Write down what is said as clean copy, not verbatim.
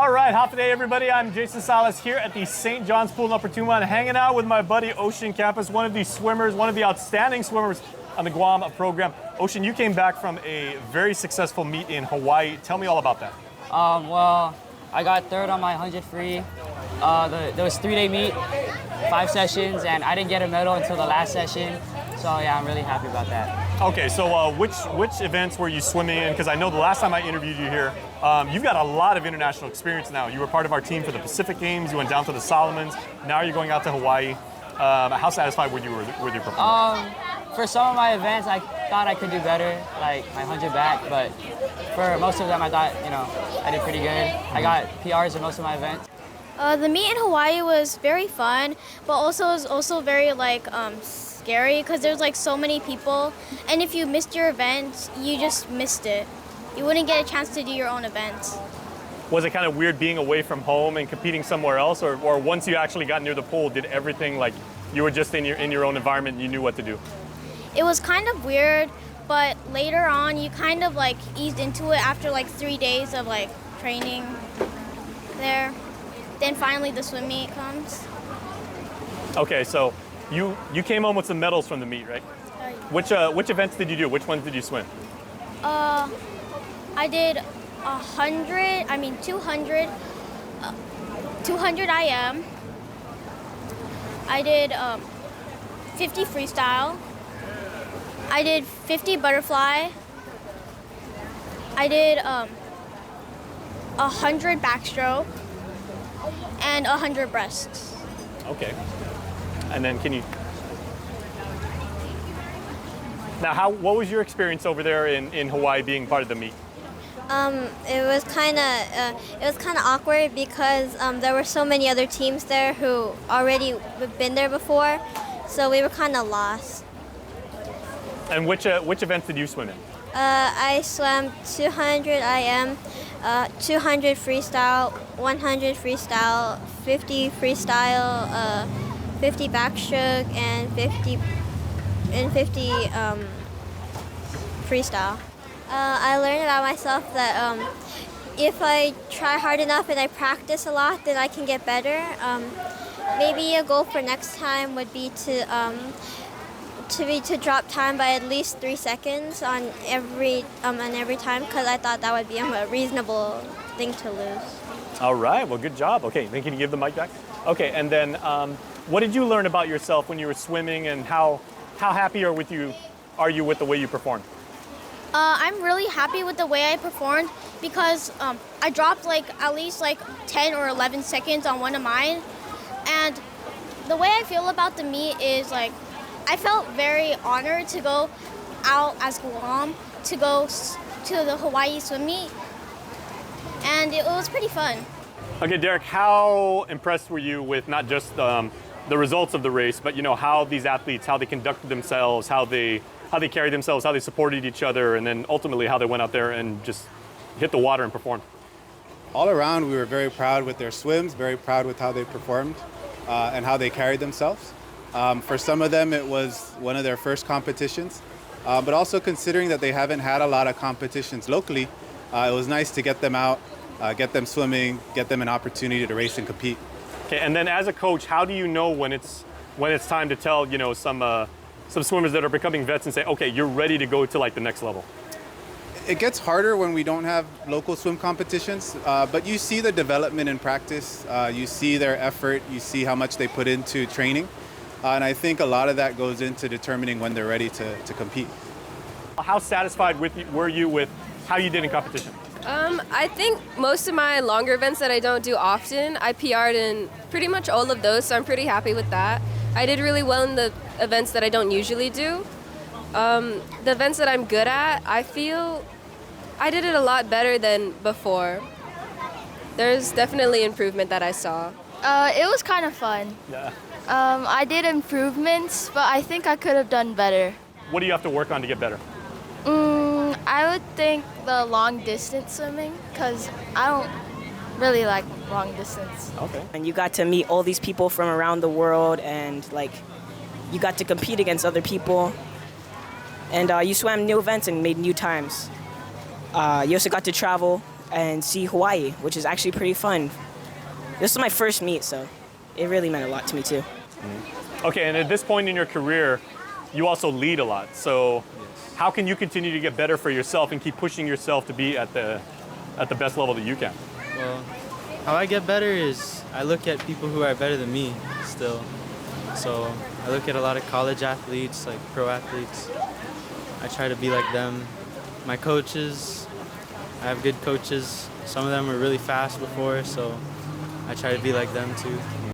All right, hop today, everybody. I'm Jason Salas here at the St. John's Pool in Upper Tuman, hanging out with my buddy Ocean Campus, one of the swimmers, one of the outstanding swimmers on the Guam program. Ocean, you came back from a very successful meet in Hawaii. Tell me all about that. Well, I got third on my 100 free. There was 3-day meet, 5 sessions, and I didn't get a medal until the last session. So yeah, I'm really happy about that. Okay, so which events were you swimming in? Because I know the last time I interviewed you here, you've got a lot of international experience now. You were part of our team for the Pacific Games. You went down to the Solomons. Now you're going out to Hawaii. How satisfied were you with your performance? For some of my events, I thought I could do better, like my 100 back, but for most of them, I thought, I did pretty good. I got PRs in most of my events. The meet in Hawaii was very fun, but also it was also very scary because there's so many people, and if you missed your event, you just missed it. You wouldn't get a chance to do your own events. Was it kind of weird being away from home and competing somewhere else, or once you actually got near the pool, did everything you were just in your own environment and you knew what to do? It was kind of weird, but later on you kind of eased into it after 3 days of training there. Then finally the swim meet comes. Okay, so you came home with some medals from the meet, right? Which events did you do? Which ones did you swim? I did 200 IM. I did 50 freestyle. I did 50 butterfly. I did 100 backstroke and 100 breasts. Okay. And then now what was your experience over there in Hawaii being part of the meet? It was kind of awkward because there were so many other teams there who already been there before, so we were kind of lost. And which events did you swim in? I swam 200 IM, 200 freestyle, 100 freestyle, 50 freestyle, 50 backstroke, and 50 freestyle. I learned about myself that if I try hard enough and I practice a lot, then I can get better. Maybe a goal for next time would be to drop time by at least 3 seconds on every time, because I thought that would be a reasonable thing to lose. All right, well, good job. Okay, then can you give the mic back? Okay, and then what did you learn about yourself when you were swimming, and how happy are you with the way you performed? I'm really happy with the way I performed because I dropped at least 10 or 11 seconds on one of mine, and the way I feel about the meet is I felt very honored to go out as Guam to go to the Hawaii swim meet, and it was pretty fun. Okay, Darrick, how impressed were you with not just the results of the race, but how these athletes, how they conducted themselves, how they carried themselves, how they supported each other, and then ultimately how they went out there and just hit the water and performed? All around, we were very proud with their swims, very proud with how they performed and how they carried themselves. For some of them, it was one of their first competitions, but also considering that they haven't had a lot of competitions locally, it was nice to get them out, get them swimming, get them an opportunity to race and compete. Okay, and then as a coach, how do you know when it's time to tell some swimmers that are becoming vets and say, okay, you're ready to go to the next level? It gets harder when we don't have local swim competitions, but you see the development in practice, you see their effort, you see how much they put into training. And I think a lot of that goes into determining when they're ready to compete. How satisfied were you with how you did in competition? I think most of my longer events that I don't do often, I PR'd in pretty much all of those, so I'm pretty happy with that. I did really well in the events that I don't usually do. The events that I'm good at, I feel I did it a lot better than before. There's definitely improvement that I saw. It was kind of fun. Yeah. I did improvements, but I think I could have done better. What do you have to work on to get better? I would think the long distance swimming, because I don't really like long distance. Okay. And you got to meet all these people from around the world, and you got to compete against other people. And you swam new events and made new times. You also got to travel and see Hawaii, which is actually pretty fun. This was my first meet, so it really meant a lot to me too. Okay, and at this point in your career, you also lead a lot. So how can you continue to get better for yourself and keep pushing yourself to be at the best level that you can? Well, how I get better is I look at people who are better than me still. So I look at a lot of college athletes, like pro athletes. I try to be like them. My coaches, I have good coaches. Some of them were really fast before, so I try to be like them too.